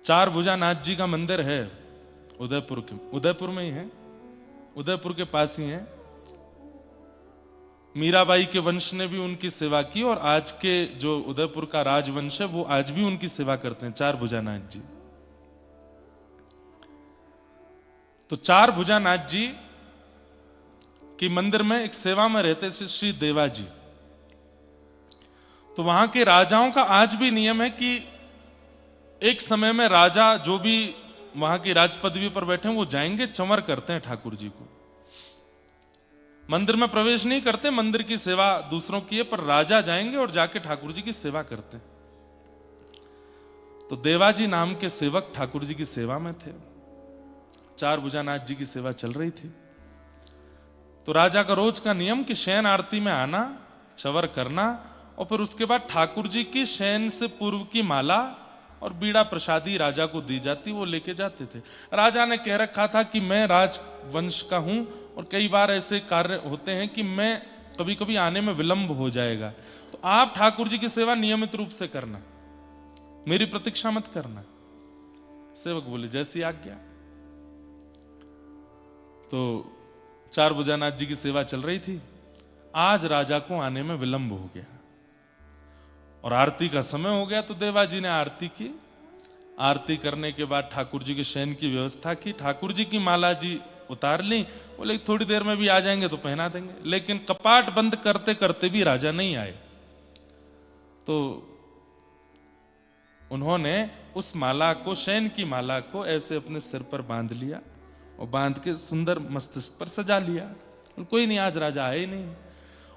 चार भुजानाथ जी का मंदिर है उदयपुर में ही है, उदयपुर के पास ही है। मीराबाई के वंश ने भी उनकी सेवा की और आज के जो उदयपुर का राजवंश है वो आज भी उनकी सेवा करते हैं, चार भुजानाथ जी। तो चार भुजानाथ जी की मंदिर में एक सेवा में रहते थे श्री देवा जी। तो वहां के राजाओं का आज भी नियम है कि एक समय में राजा जो भी वहां की राज पदवी पर बैठे हैं वो जाएंगे, चंवर करते हैं ठाकुर जी को। मंदिर में प्रवेश नहीं करते, मंदिर की सेवा दूसरों की है, पर राजा जाएंगे और जाके ठाकुर जी की सेवा करते हैं। तो देवाजी नाम के सेवक ठाकुर जी की सेवा में थे, चार भुजानाथ जी की सेवा चल रही थी। तो राजा का रोज का नियम कि शयन आरती में आना, चंवर करना और फिर उसके बाद ठाकुर जी की शयन से पूर्व की माला और बीड़ा प्रसादी राजा को दी जाती, वो लेके जाते थे। राजा ने कह रखा था कि मैं राजवंश का हूं और कई बार ऐसे कार्य होते हैं कि मैं कभी कभी आने में विलंब हो जाएगा, तो आप ठाकुर जी की सेवा नियमित रूप से करना, मेरी प्रतीक्षा मत करना। सेवक बोले जैसी आज्ञा। तो चार भुजानाथ जी की सेवा चल रही थी। आज राजा को आने में विलंब हो गया और आरती का समय हो गया। तो देवाजी ने आरती की। आरती करने के बाद ठाकुर जी के शयन की व्यवस्था की। ठाकुर जी की माला जी उतार ली। बोले थोड़ी देर में भी आ जाएंगे तो पहना देंगे, लेकिन कपाट बंद करते करते भी राजा नहीं आए। तो उन्होंने उस माला को, शयन की माला को ऐसे अपने सिर पर बांध लिया और बांध के सुंदर मस्तिष्क पर सजा लिया। कोई नहीं, आज राजा आए नहीं।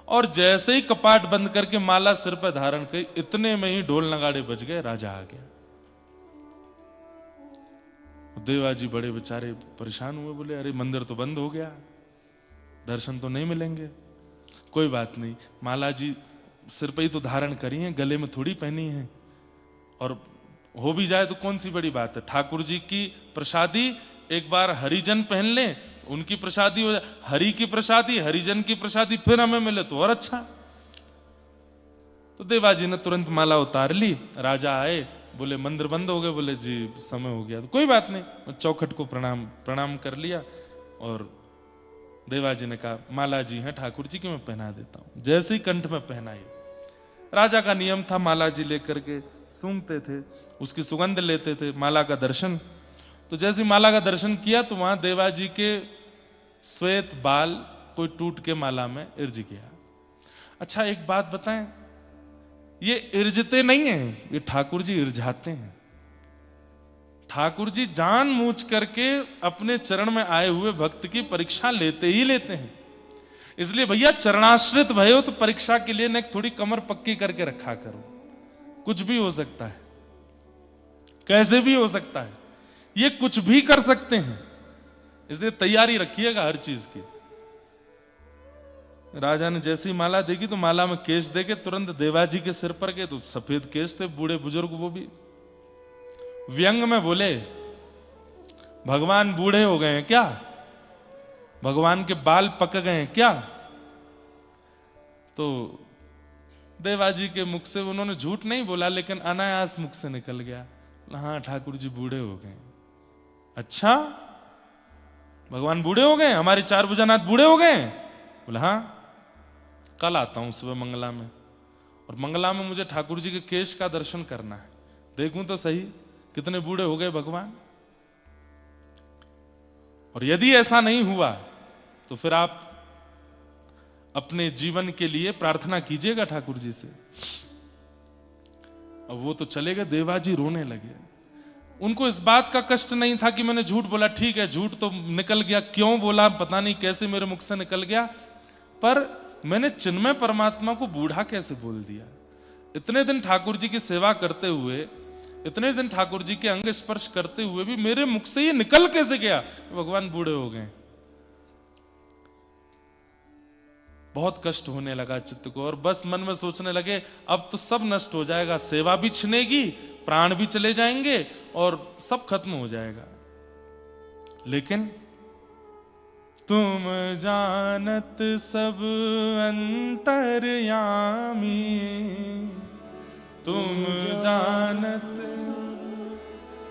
और जैसे ही कपाट बंद करके माला सिर पर धारण की, इतने में ही ढोल नगाड़े बज गए, राजा आ गया। देवाजी बड़े बेचारे परेशान हुए, बोले अरे मंदिर तो बंद हो गया, दर्शन तो नहीं मिलेंगे। कोई बात नहीं, माला जी सिर पर ही तो धारण करी है, गले में थोड़ी पहनी है, और हो भी जाए तो कौन सी बड़ी बात है। ठाकुर जी की प्रसादी एक बार हरिजन पहन लें, उनकी प्रसादी हो जाए, हरि की प्रसादी, हरिजन की प्रसादी फिर हमें मिले तो और अच्छा। तो देवाजी ने तुरंत माला उतार ली। राजा आए, बोले मंदिर बंद हो गए। बोले जी समय हो गया। तो कोई बात नहीं, चौखट को प्रणाम कर लिया और देवाजी ने कहा माला जी हैं ठाकुर जी की, मैं पहना देता हूं। जैसे ही कंठ में पहनाई, राजा का नियम था माला जी लेकर के सूंघते थे, उसकी सुगंध लेते थे, माला का दर्शन। तो जैसे माला का दर्शन किया तो वहां देवाजी के श्वेत बाल कोई टूट के माला में इर्ज गया। अच्छा एक बात बताएं, ये इर्जते नहीं है, ये ठाकुर जी इर्जाते हैं। ठाकुर जी जानबूझ करके अपने चरण में आए हुए भक्त की परीक्षा लेते ही लेते हैं। इसलिए भैया चरणाश्रित भयो तो परीक्षा के लिए न थोड़ी कमर पक्की करके रखा करो। कुछ भी हो सकता है, कैसे भी हो सकता है, ये कुछ भी कर सकते हैं, इसलिए तैयारी रखिएगा हर चीज की। राजा ने जैसी माला देखी तो माला में केश देके तुरंत देवाजी के सिर पर गए, तो सफेद केश थे, बूढ़े बुजुर्ग, वो भी व्यंग में बोले भगवान बूढ़े हो गए हैं क्या, भगवान के बाल पक गए हैं क्या। तो देवाजी के मुख से, उन्होंने झूठ नहीं बोला लेकिन अनायास मुख से निकल गया, हाँ ठाकुर जी बूढ़े हो गए। अच्छा भगवान बूढ़े हो गए, हमारे चार भुजानाथ बूढ़े हो गए। बोला हाँ, कल आता हूं सुबह मंगला में, और मंगला में मुझे ठाकुर जी के केश का दर्शन करना है, देखूं तो सही कितने बूढ़े हो गए भगवान। और यदि ऐसा नहीं हुआ तो फिर आप अपने जीवन के लिए प्रार्थना कीजिएगा ठाकुर जी से। अब वो तो चले गए, देवाजी रोने लगे। उनको इस बात का कष्ट नहीं था कि मैंने झूठ बोला, ठीक है झूठ तो निकल गया, क्यों बोला पता नहीं, कैसे मेरे मुख से निकल गया, पर मैंने चिन्मय परमात्मा को बूढ़ा कैसे बोल दिया। इतने दिन ठाकुर जी की सेवा करते हुए, इतने दिन ठाकुर जी के अंग स्पर्श करते हुए भी मेरे मुख से ये निकल कैसे गया भगवान बूढ़े हो गए। बहुत कष्ट होने लगा चित्त को, और बस मन में सोचने लगे अब तो सब नष्ट हो जाएगा, सेवा भी छिनेगी, प्राण भी चले जाएंगे और सब खत्म हो जाएगा। लेकिन तुम जानत सब अंतर्यामी, तुम जानत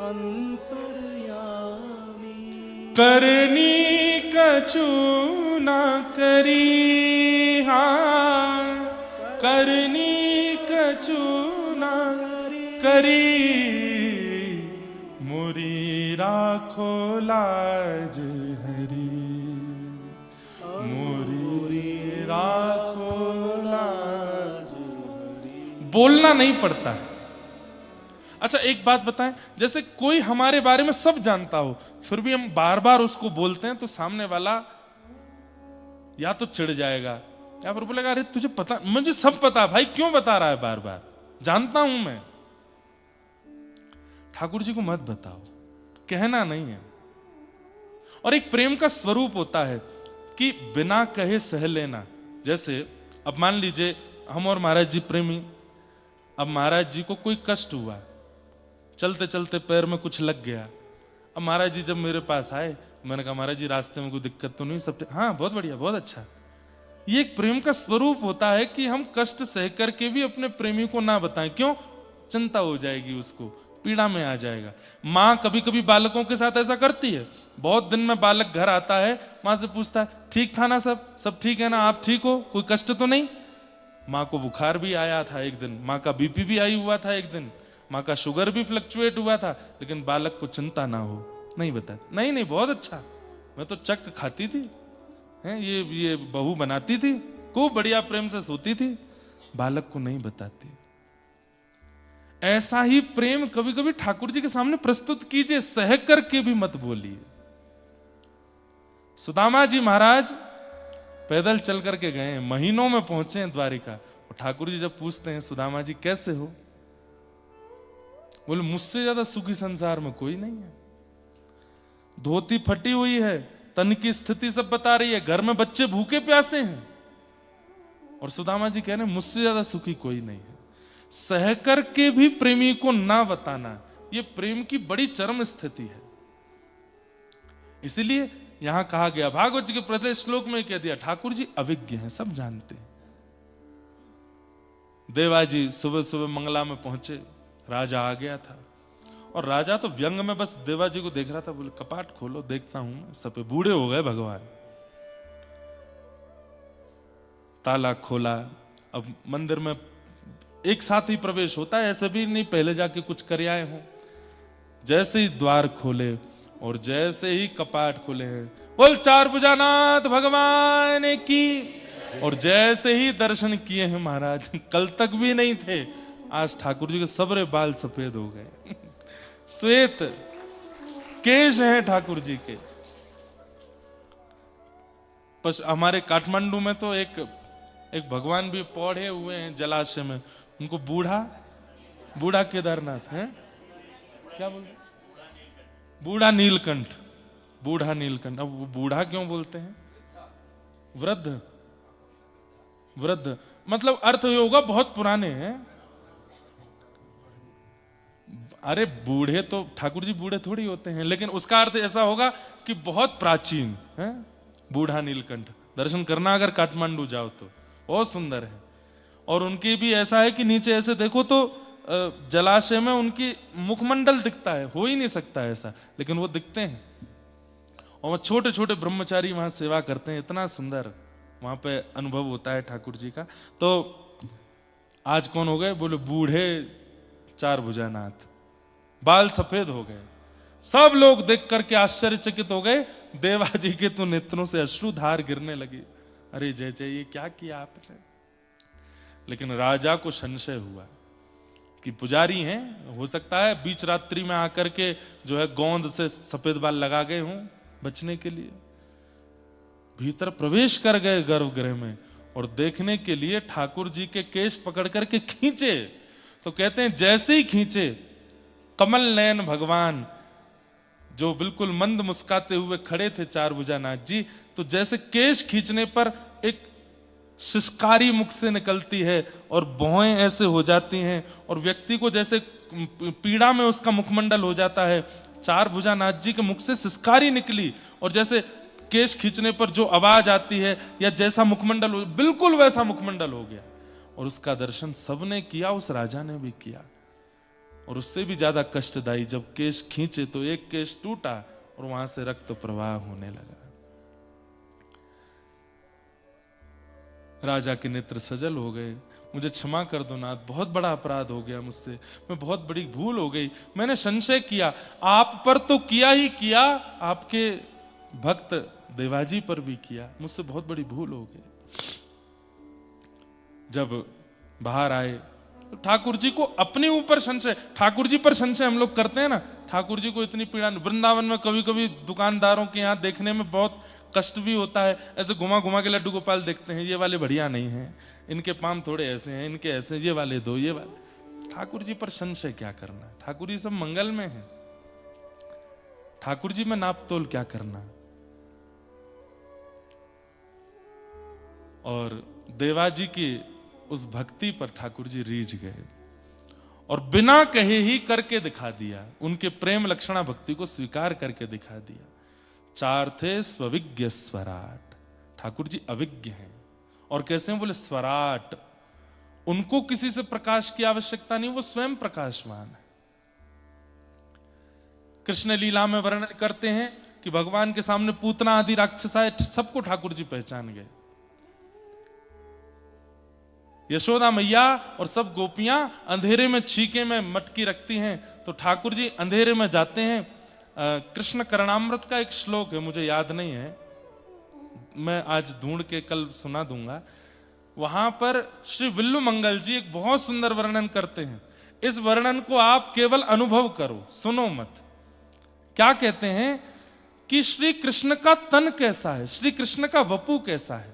अंतर्यामी। करनी कछु न करी, हाँ करनी कछु न करी, मुरी राखो लाज हरी, मुरी राखो लाज हरी। बोलना नहीं पड़ता है। अच्छा एक बात बताएं, जैसे कोई हमारे बारे में सब जानता हो, फिर भी हम बार बार उसको बोलते हैं तो सामने वाला या तो चिढ़ जाएगा या फिर बोलेगा अरे तुझे पता, मुझे सब पता भाई, क्यों बता रहा है बार बार, जानता हूं मैं। ठाकुर जी को मत बताओ, कहना नहीं है। और एक प्रेम का स्वरूप होता है कि बिना कहे सह लेना। जैसे अब मान लीजिए हम और महाराज जी प्रेमी, अब महाराज जी को कोई कष्ट हुआ, चलते चलते पैर में कुछ लग गया। अब महाराज जी जब मेरे पास आए, मैंने कहा महाराज जी रास्ते में कोई दिक्कत तो नहीं, सब हाँ बहुत बढ़िया बहुत अच्छा। ये एक प्रेम का स्वरूप होता है कि हम कष्ट सह करके भी अपने प्रेमी को ना बताएं। क्यों? चिंता हो जाएगी, उसको पीड़ा में आ जाएगा। माँ कभी कभी बालकों के साथ ऐसा करती है। बहुत दिन में बालक घर आता है, माँ से पूछता है ठीक था ना, सब ठीक है ना, आप ठीक हो, कोई कष्ट तो नहीं। माँ को बुखार भी आया था एक दिन, माँ का बीपी भी आई हुआ था एक दिन, माँ का शुगर भी फ्लक्चुएट हुआ था, लेकिन बालक को चिंता ना हो, नहीं बता, नहीं नहीं बहुत अच्छा, मैं तो चक खाती थी, हैं ये बहू बनाती थी, खूब बढ़िया प्रेम से सोती थी, बालक को नहीं बताती। ऐसा ही प्रेम कभी कभी ठाकुर जी के सामने प्रस्तुत कीजिए, सह करके भी मत बोलिए। सुदामा जी महाराज पैदल चल करके गए, महीनों में पहुंचे द्वारिका, और ठाकुर जी जब पूछते हैं सुदामा जी कैसे हो, बोले मुझसे ज्यादा सुखी संसार में कोई नहीं है। धोती फटी हुई है, तन की स्थिति सब बता रही है, घर में बच्चे भूखे प्यासे हैं, और सुदामा जी कह रहे हैं मुझसे ज्यादा सुखी कोई नहीं है। सह करके भी प्रेमी को ना बताना, यह प्रेम की बड़ी चरम स्थिति है। इसलिए यहां कहा गया, भागवत जी के प्रत्येक श्लोक में कह दिया ठाकुर जी अविज्ञ हैं, सब जानते हैं। देवाजी सुबह सुबह मंगला में पहुंचे, राजा आ गया था, और राजा तो व्यंग में बस देवाजी को देख रहा था, बोले कपाट खोलो देखता हूं, सब बूढ़े हो गए भगवान। ताला खोला, अब मंदिर में एक साथ ही प्रवेश होता है, ऐसे भी नहीं पहले जाके कुछ कर आए हो। जैसे ही द्वार खोले और जैसे ही कपाट खुले हैं, बोल चार भुजानाथ भगवान की, और जैसे ही दर्शन किए हैं महाराज, कल तक भी नहीं थे, आज ठाकुर जी के सबरे बाल सफेद हो गए, श्वेत केश हैं ठाकुर जी के। हमारे काठमांडू में तो एक भगवान भी पौधे हुए हैं जलाशय में, उनको बूढ़ा केदारनाथ है, क्या बोलते, बूढ़ा नीलकंठ। अब वो बूढ़ा क्यों बोलते हैं? वृद्ध मतलब अर्थ ये होगा बहुत पुराने हैं। अरे बूढ़े तो ठाकुर जी बूढ़े थोड़ी होते हैं, लेकिन उसका अर्थ ऐसा होगा कि बहुत प्राचीन है। बूढ़ा नीलकंठ दर्शन करना अगर काठमांडू जाओ तो बहुत सुंदर है। और उनकी भी ऐसा है कि नीचे ऐसे देखो तो जलाशय में उनकी मुखमंडल दिखता है, हो ही नहीं सकता ऐसा, लेकिन वो दिखते हैं। और छोटे छोटे ब्रह्मचारी वहां सेवा करते हैं, इतना सुंदर वहां पे अनुभव होता है ठाकुर जी का। तो आज कौन हो गए? बोले बूढ़े चार भुजानाथ, बाल सफेद हो गए। सब लोग देख करके आश्चर्यचकित हो गए, देवाजी के तो नेत्रों से अश्रुधार गिरने लगी। अरे जय जय, ये क्या किया आपने? लेकिन राजा को संशय हुआ कि पुजारी हैं, हो सकता है बीच रात्रि में आकर के जो है गोंद से सफेद बाल लगा गए हों बचने के लिए। भीतर प्रवेश कर गए गर्भगृह में और देखने के लिए ठाकुर जी के केश पकड़ करके खींचे, तो कहते हैं जैसे ही खींचे, कमल नयन भगवान जो बिल्कुल मंद मुस्काते हुए खड़े थे चार भुजानाथ जी, तो जैसे केश खींचने पर एक सिसकारी मुख से निकलती है और भौहें ऐसे हो जाती हैं और व्यक्ति को जैसे पीड़ा में उसका मुखमंडल हो जाता है। चार भुजानाथ जी के मुख से सिसकारी निकली और जैसे केश खींचने पर जो आवाज आती है या जैसा मुखमंडल हो, बिल्कुल वैसा मुखमंडल हो गया। और उसका दर्शन सबने किया, उस राजा ने भी किया। और उससे भी ज्यादा कष्टदायी, जब केश खींचे तो एक केश टूटा और वहां से रक्त प्रवाह होने लगा। राजा के नेत्र सजल हो गए। मुझे क्षमा कर दो नाथ, बहुत बड़ा अपराध हो गया मुझसे, मैं बहुत बड़ी भूल हो गई। मैंने संशय किया, आप पर तो किया ही किया, आपके भक्त देवाजी पर भी किया, मुझसे बहुत बड़ी भूल हो गई। जब बाहर आए तो ठाकुर जी को अपने ऊपर संशय, ठाकुर जी पर संशय हम लोग करते हैं ना, ठाकुर जी को इतनी पीड़ा। वृंदावन में कभी कभी दुकानदारों के यहाँ देखने में बहुत कष्ट भी होता है, ऐसे घुमा घुमा के लड्डू गोपाल देखते हैं, ये वाले बढ़िया नहीं हैं, इनके पाम थोड़े ऐसे हैं, इनके ऐसे, ये वाले दो, ये वाले। ठाकुर जी पर संशय क्या करना, ठाकुर जी सब मंगल में है, ठाकुर जी में नाप तोल क्या करना। और देवाजी की उस भक्ति पर ठाकुर जी रीझ गए और बिना कहे ही करके दिखा दिया, उनके प्रेम लक्षणा भक्ति को स्वीकार करके दिखा दिया। चार थे स्वविज्ञ स्वराट, ठाकुर जी अविज्ञ हैं। और कैसे हैं? बोले स्वराट, उनको किसी से प्रकाश की आवश्यकता नहीं, वो स्वयं प्रकाशमान है। कृष्ण लीला में वर्णन करते हैं कि भगवान के सामने पूतना आदि राक्षस आए, सबको ठाकुर जी पहचान गए। यशोदा मैया और सब गोपियां अंधेरे में छीके में मटकी रखती हैं, तो ठाकुर जी अंधेरे में जाते हैं। कृष्ण करणामृत का एक श्लोक है, मुझे याद नहीं है, मैं आज ढूंढ के कल सुना दूंगा। वहां पर श्री विल्लु मंगल जी एक बहुत सुंदर वर्णन करते हैं। इस वर्णन को आप केवल अनुभव करो, सुनो मत। क्या कहते हैं कि श्री कृष्ण का तन कैसा है, श्री कृष्ण का वपु कैसा है।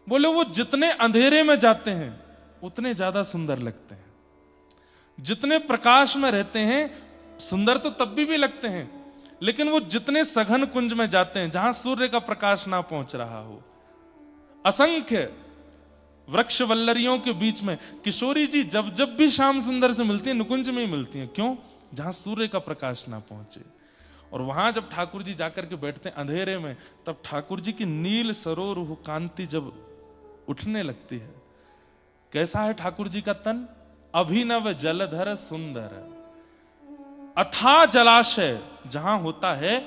बोले वो जितने अंधेरे में जाते हैं उतने ज्यादा सुंदर लगते हैं, जितने प्रकाश में रहते हैं सुंदर तो तब भी लगते हैं, लेकिन वो जितने सघन कुंज में जाते हैं जहां सूर्य का प्रकाश ना पहुंच रहा हो, असंख्य वृक्ष वल्लरियों के बीच में किशोरी जी जब जब भी श्याम सुंदर से मिलती है नुकुंज में ही मिलती हैं। क्यों? जहां सूर्य का प्रकाश ना पहुंचे। और वहां जब ठाकुर जी जाकर के बैठते हैं अंधेरे में, तब ठाकुर जी की नील सरोरुह कांति जब उठने लगती है। कैसा है ठाकुर जी का तन? अभिनव जलधर सुंदर। अथाह जलाशय जहां होता है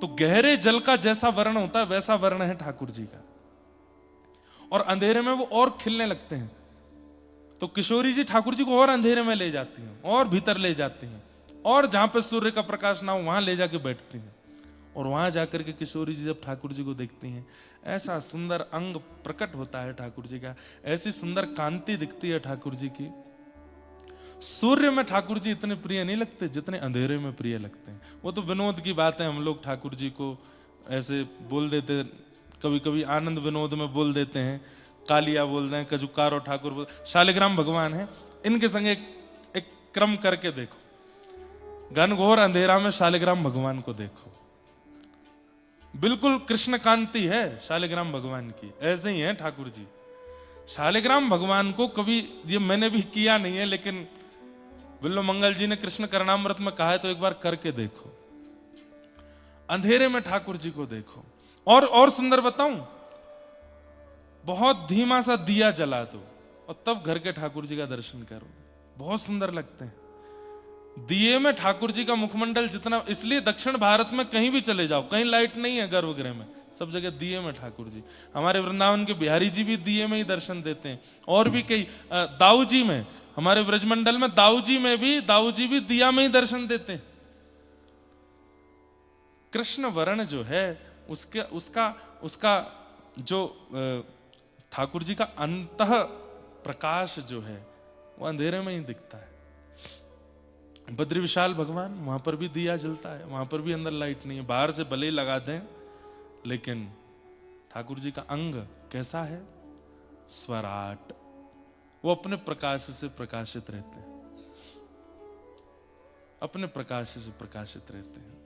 तो गहरे जल का जैसा वर्ण होता है वैसा वर्ण है ठाकुर जी का, और अंधेरे में वो और खिलने लगते हैं। तो किशोरी जी ठाकुर जी को और अंधेरे में ले जाती हैं, और भीतर ले जाती हैं, और जहां पे सूर्य का प्रकाश ना हो वहां ले जाके बैठती हैं। और वहां जाकर के किशोरी जी जब ठाकुर जी को देखती हैं, ऐसा सुंदर अंग प्रकट होता है ठाकुर जी का, ऐसी सुंदर कांति दिखती है ठाकुर जी की। सूर्य में ठाकुर जी इतने प्रिय नहीं लगते जितने अंधेरे में प्रिय लगते हैं। वो तो विनोद की बात है, हम लोग ठाकुर जी को ऐसे बोल देते, कभी कभी आनंद विनोद में बोल देते हैं, कालिया बोल रहे हैं, कजुकार और ठाकुर बोल। शालिग्राम भगवान है, इनके संग एक क्रम करके देखो, घनघोर अंधेरा में शालिग्राम भगवान को देखो, बिल्कुल कृष्ण कांति है शालिग्राम भगवान की, ऐसे ही है ठाकुर जी। शालिग्राम भगवान को कभी, ये मैंने भी किया नहीं है, लेकिन विल्लु मंगल जी ने कृष्ण करणामृत में कहा है तो एक बार करके देखो। अंधेरे में ठाकुर जी को देखो। और सुंदर बताऊं, बहुत धीमा सा दिया जला दो और तब घर के ठाकुर जी का दर्शन करो, बहुत सुंदर लगते हैं। दिए में ठाकुर जी का मुखमंडल जितना, इसलिए दक्षिण भारत में कहीं भी चले जाओ, कहीं लाइट नहीं है गर्भगृह में, सब जगह दिए में ठाकुर जी। हमारे वृंदावन के बिहारी जी भी दिए में ही दर्शन देते हैं, और भी कई, दाऊ जी में, हमारे ब्रजमंडल में दाऊ जी भी दिया में ही दर्शन देते हैं। कृष्ण वर्ण जो है उसका जो ठाकुर जी का अंतः प्रकाश जो है वो अंधेरे में ही दिखता है। बद्री विशाल भगवान, वहां पर भी दिया जलता है, वहां पर भी अंदर लाइट नहीं है, बाहर से भले लगा दें, लेकिन ठाकुर जी का अंग कैसा है? स्वराट, वो अपने प्रकाश से प्रकाशित रहते हैं, अपने प्रकाश से प्रकाशित रहते हैं।